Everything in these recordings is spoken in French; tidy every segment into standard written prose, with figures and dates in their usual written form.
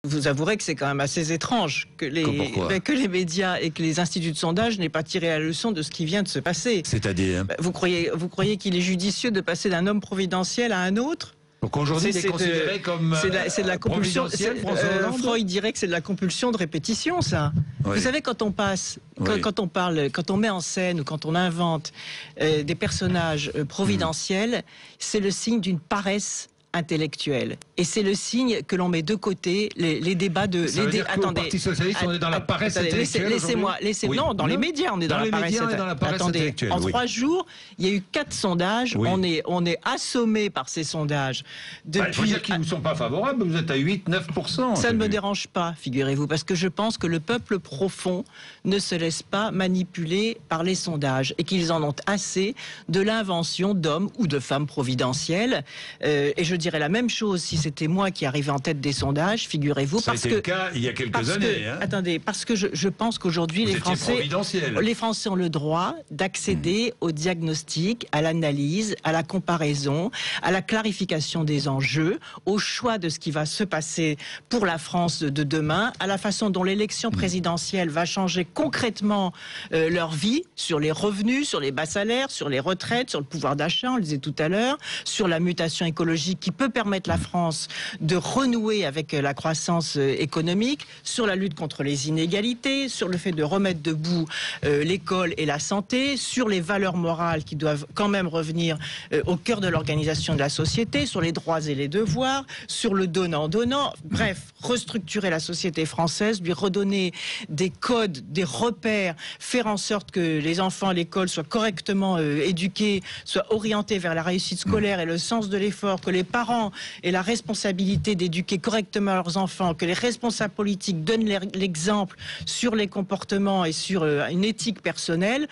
Vous avouerez que c'est quand même assez étrange que les médias et que les instituts de sondage n'aient pas tiré la leçon de ce qui vient de se passer. C'est-à-dire vous croyez qu'il est judicieux de passer d'un homme providentiel à un autre? Donc aujourd'hui, c'est considéré comme c'est de la compulsion. Freud dirait que c'est de la compulsion de répétition, ça. Oui. Vous savez, quand on passe, quand on parle, quand on met en scène ou quand on invente des personnages providentiels, c'est le signe d'une paresse intellectuelle. Et c'est le signe que l'on met de côté les débats de... Ça veut dire qu'au Parti Socialiste, on est dans la paresse intellectuelle. Non, dans les médias, on est dans la paresse intellectuelle. En 3 jours, il y a eu 4 sondages. Oui. On est assommé par ces sondages. Il faut dire qu'ils ne sont pas favorables. Vous êtes à 8-9%. Ça ne me dérange pas, figurez-vous, parce que je pense que le peuple profond ne se laisse pas manipuler par les sondages et qu'ils en ont assez de l'invention d'hommes ou de femmes providentielles. Et je dirais la même chose si c'était moi qui arrivais en tête des sondages, figurez-vous. Ça a été le cas il y a quelques années. Attendez, parce que je pense qu'aujourd'hui les Français ont le droit d'accéder au diagnostic, à l'analyse, à la comparaison, à la clarification des enjeux, au choix de ce qui va se passer pour la France de demain, à la façon dont l'élection présidentielle va changer concrètement leur vie, sur les revenus, sur les bas salaires, sur les retraites, sur le pouvoir d'achat, on le disait tout à l'heure, sur la mutation écologique qui peut permettre la France de renouer avec la croissance économique, sur la lutte contre les inégalités, sur le fait de remettre debout l'école et la santé, sur les valeurs morales qui doivent quand même revenir au cœur de l'organisation de la société, sur les droits et les devoirs, sur le donnant-donnant, bref, restructurer la société française, lui redonner des codes, des repères, faire en sorte que les enfants à l'école soient correctement éduqués, soient orientés vers la réussite scolaire et le sens de l'effort, que les parents aient la responsabilité d'éduquer correctement leurs enfants, que les responsables politiques donnent l'exemple sur les comportements et sur une éthique personnelle.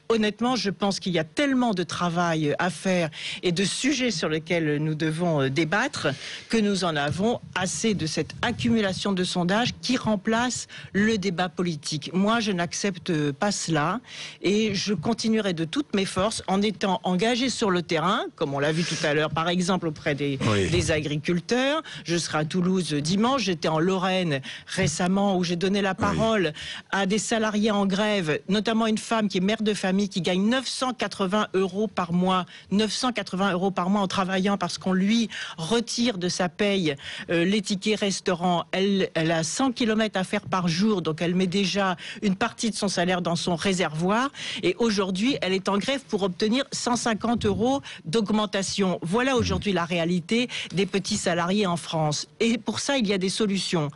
Honnêtement, je pense qu'il y a tellement de travail à faire et de sujets sur lesquels nous devons débattre que nous en avons assez de cette accumulation de sondages qui remplace le débat politique. Moi, je n'accepte pas cela et je continuerai de toutes mes forces en étant engagé sur le terrain, comme on l'a vu tout à l'heure, par exemple auprès des agriculteurs. Je serai à Toulouse dimanche. J'étais en Lorraine récemment où j'ai donné la parole à des salariés en grève, notamment une femme qui est mère de famille qui gagne 980 € par mois. 980 € par mois en travaillant parce qu'on lui retire de sa paye les tickets restaurants. Elle a 100 km à faire par jour, donc elle met déjà une partie de son salaire dans son réservoir. Et aujourd'hui, elle est en grève pour obtenir 150 € d'augmentation. Voilà aujourd'hui la réalité des petits salariés en France. Et pour ça, il y a des solutions.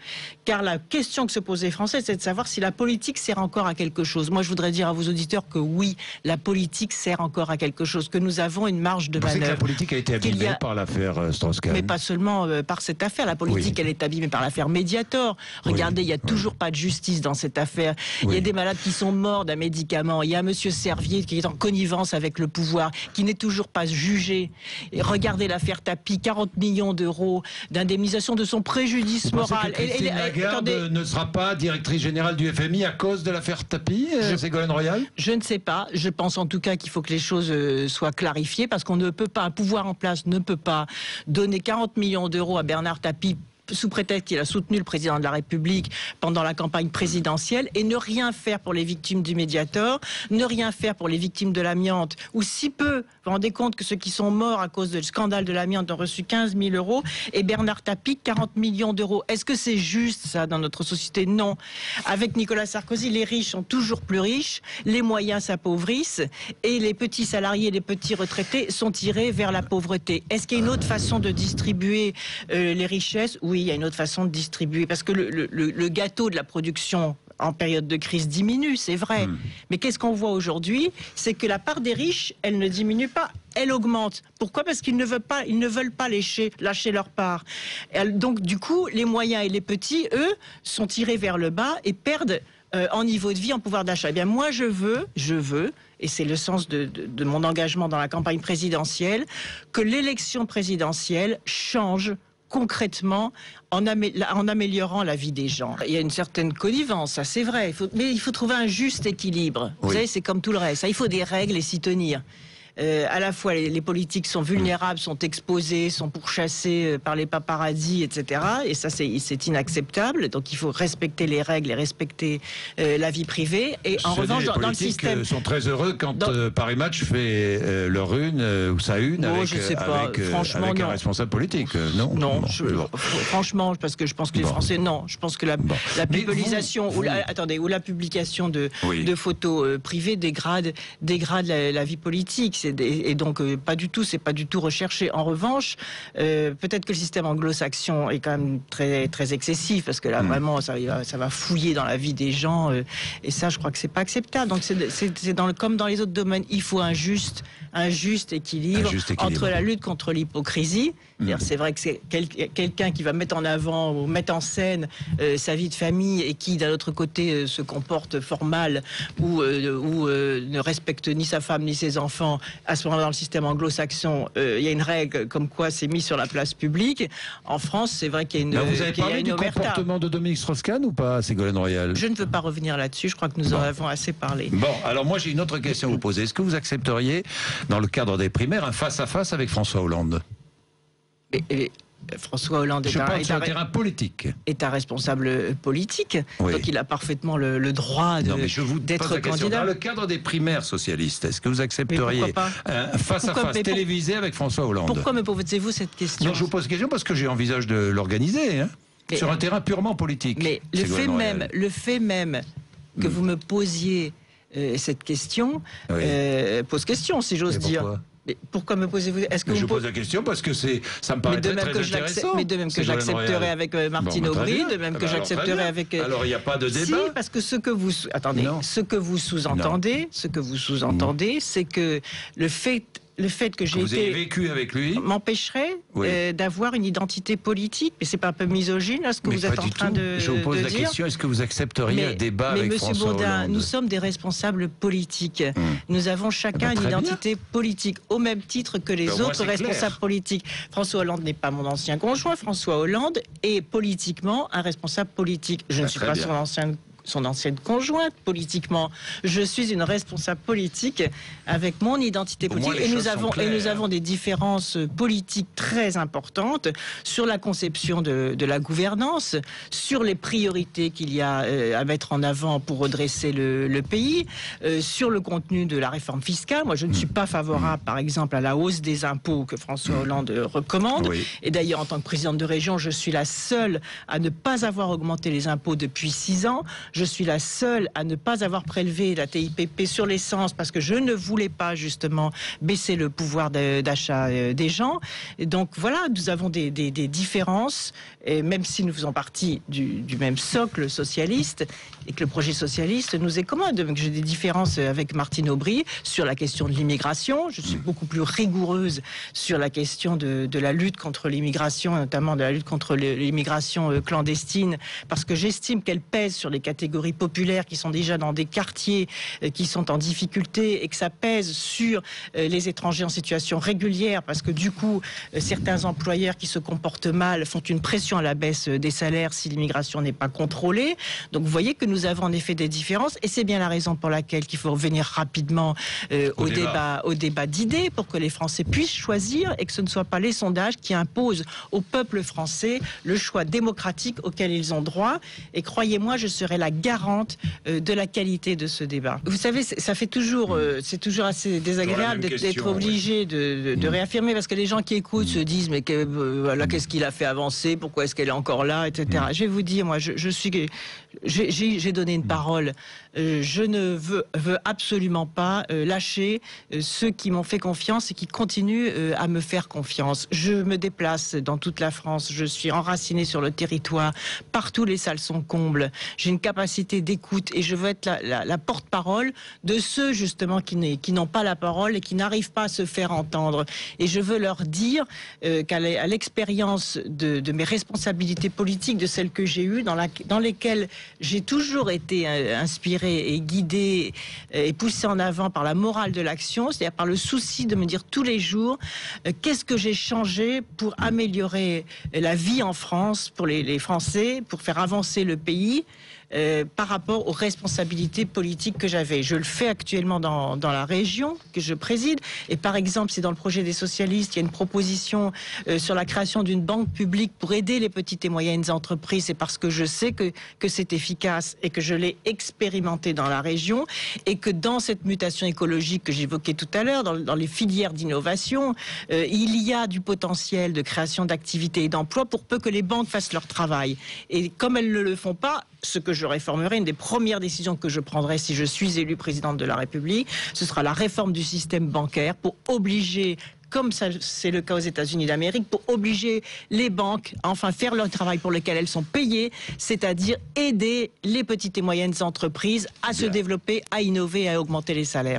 Car la question que se posent les Français, c'est de savoir si la politique sert encore à quelque chose. Moi, je voudrais dire à vos auditeurs que oui, la politique sert encore à quelque chose, que nous avons une marge de manœuvre. Vous pensez que la politique a été abîmée par l'affaire Strauss-Kahn? Mais pas seulement par cette affaire. La politique, elle est abîmée par l'affaire Mediator. Regardez, il n'y a toujours pas de justice dans cette affaire. Il y a des malades qui sont morts d'un médicament. Il y a monsieur Servier qui est en connivence avec le pouvoir, qui n'est toujours pas jugé. Et regardez l'affaire Tapie, 40 millions d'euros d'indemnisation de son préjudice moral. Christine Lagarde ne sera pas directrice générale du FMI à cause de l'affaire Tapie, Ségolène Royal? Je ne sais pas. Je pense en tout cas qu'il faut que les choses soient clarifiées parce qu'on ne peut pas, un pouvoir en place ne peut pas donner 40 millions d'euros à Bernard Tapie sous prétexte qu'il a soutenu le président de la République pendant la campagne présidentielle et ne rien faire pour les victimes du Mediator, ne rien faire pour les victimes de l'amiante, ou si peu, vous vous rendez compte que ceux qui sont morts à cause du scandale de l'amiante ont reçu 15 000 € et Bernard Tapie 40 millions d'euros. Est-ce que c'est juste ça dans notre société? Non. Avec Nicolas Sarkozy, les riches sont toujours plus riches, les moyens s'appauvrissent et les petits salariés, les petits retraités sont tirés vers la pauvreté. Est-ce qu'il y a une autre façon de distribuer les richesses? Oui, il y a une autre façon de distribuer, parce que le gâteau de la production en période de crise diminue, c'est vrai. Mais qu'est-ce qu'on voit aujourd'hui? C'est que la part des riches, elle ne diminue pas, elle augmente. Pourquoi? Parce qu'ils ne veulent pas lâcher leur part. Donc du coup, les moyens et les petits, eux, sont tirés vers le bas et perdent en niveau de vie, en pouvoir d'achat. Eh bien, moi, je veux, et c'est le sens de mon engagement dans la campagne présidentielle, que l'élection présidentielle change concrètement en améliorant la vie des gens. Il y a une certaine connivence, ça c'est vrai, mais il faut trouver un juste équilibre. Vous savez, c'est comme tout le reste, il faut des règles et s'y tenir. à la fois les politiques sont vulnérables, sont exposés, sont pourchassés par les paparazzis, etc. Et ça, c'est inacceptable. Donc il faut respecter les règles et respecter la vie privée. Et en revanche, dans le système... sont très heureux quand Paris Match fait leur une ou sa une avec un responsable politique. Non, franchement, parce que je pense que les Français, je pense que la publication ou la publication de photos privées dégrade la vie politique. Et donc c'est pas du tout recherché. En revanche, peut-être que le système anglo-saxon est quand même très très excessif, parce que là vraiment ça va fouiller dans la vie des gens, et ça je crois que c'est pas acceptable. Donc c'est comme dans les autres domaines, il faut un juste équilibre entre la lutte contre l'hypocrisie. C'est vrai que c'est quelqu'un qui va mettre en avant ou mettre en scène sa vie de famille et qui d'un autre côté se comporte fort mal ou ne respecte ni sa femme ni ses enfants. À ce moment-là, dans le système anglo-saxon, il y a une règle comme quoi c'est mis sur la place publique. En France, c'est vrai qu'il y a une vous avez parlé du comportement de Dominique Strauss-Kahn ou pas, Ségolène Royal? Je ne veux pas revenir là-dessus, je crois que nous en avons assez parlé. Bon, alors moi j'ai une autre question à vous poser. Est-ce que vous accepteriez, dans le cadre des primaires, un face-à-face avec François Hollande? François Hollande est un terrain politique. Est un responsable politique, donc il a parfaitement le droit d'être candidat. Dans le cadre des primaires socialistes, est-ce que vous accepteriez un face-à-face télévisé avec François Hollande? Pourquoi me posez-vous cette question? Non, je vous pose cette question parce que j'envisage de l'organiser, sur un terrain purement politique. Mais le fait même que vous me posiez cette question pose question, si j'ose dire. Mais pourquoi me posez-vous? Je pose la question parce que ça me paraît très intéressant. Mais de même que j'accepterai avec Martine Aubry, de même que j'accepterai avec... Alors il n'y a pas de débat. Si, parce que ce que vous sous-entendez, c'est que le fait que j'ai été vécu avec lui m'empêcherait d'avoir une identité politique. Mais c'est pas un peu misogyne là ce que vous êtes en train de dire? Je vous pose la question, est-ce que vous accepteriez un débat avec François Hollande? Mais Monsieur Bourdin, nous sommes des responsables politiques. Nous avons chacun une identité politique, au même titre que les autres responsables politiques. François Hollande n'est pas mon ancien conjoint. François Hollande est politiquement un responsable politique. Je ne suis pas son ancienne conjointe politiquement. Je suis une responsable politique avec mon identité politique, et nous avons des différences politiques très importantes sur la conception de la gouvernance, sur les priorités qu'il y a à mettre en avant pour redresser le pays, sur le contenu de la réforme fiscale. Moi, je ne suis pas favorable, par exemple, à la hausse des impôts que François Hollande recommande. Et d'ailleurs, en tant que présidente de région, je suis la seule à ne pas avoir augmenté les impôts depuis 6 ans. Je suis la seule à ne pas avoir prélevé la TIPP sur l'essence parce que je ne voulais pas justement baisser le pouvoir d'achat des gens. Et donc voilà, nous avons des différences, et même si nous faisons partie du même socle socialiste et que le projet socialiste nous est commun. Donc j'ai des différences avec Martine Aubry sur la question de l'immigration. Je suis beaucoup plus rigoureuse sur la question de la lutte contre l'immigration, notamment de la lutte contre l'immigration clandestine, parce que j'estime qu'elle pèse sur les catégories populaires qui sont déjà dans des quartiers qui sont en difficulté, et que ça pèse sur les étrangers en situation régulière, parce que du coup certains employeurs qui se comportent mal font une pression à la baisse des salaires si l'immigration n'est pas contrôlée. Donc vous voyez que nous avons en effet des différences, et c'est bien la raison pour laquelle il faut revenir rapidement au débat d'idées, pour que les Français puissent choisir et que ce ne soit pas les sondages qui imposent au peuple français le choix démocratique auquel ils ont droit. Et croyez-moi, je serai la garante de la qualité de ce débat. Vous savez, ça fait toujours, c'est toujours assez désagréable d'être obligé de réaffirmer, parce que les gens qui écoutent se disent mais qu'est-ce qu'il a fait avancer, pourquoi est-ce qu'elle est encore là, etc. Je vais vous dire, moi, j'ai donné une parole. Je ne veux absolument pas lâcher ceux qui m'ont fait confiance et qui continuent à me faire confiance. Je me déplace dans toute la France, je suis enracinée sur le territoire, partout les salles sont combles, j'ai une capacité d'écoute, et je veux être la porte-parole de ceux justement qui n'ont pas la parole et qui n'arrivent pas à se faire entendre. Et je veux leur dire qu'à l'expérience de mes responsabilités politiques, de celles que j'ai eues, dans lesquelles j'ai toujours été inspirée et guidée et poussée en avant par la morale de l'action, c'est-à-dire par le souci de me dire tous les jours qu'est-ce que j'ai changé pour améliorer la vie en France, pour les Français, pour faire avancer le pays. par rapport aux responsabilités politiques que j'avais. Je le fais actuellement dans la région que je préside. Et par exemple, c'est dans le projet des socialistes, il y a une proposition sur la création d'une banque publique pour aider les petites et moyennes entreprises. C'est parce que je sais que c'est efficace et que je l'ai expérimenté dans la région et que dans cette mutation écologique que j'évoquais tout à l'heure, dans les filières d'innovation, il y a du potentiel de création d'activités et d'emplois pour peu que les banques fassent leur travail. Et comme elles ne le font pas, ce que je réformerai, une des premières décisions que je prendrai si je suis élue présidente de la République, ce sera la réforme du système bancaire pour obliger, comme c'est le cas aux États-Unis d'Amérique, pour obliger les banques à enfin faire leur travail pour lequel elles sont payées, c'est-à-dire aider les petites et moyennes entreprises à se développer, à innover et à augmenter les salaires.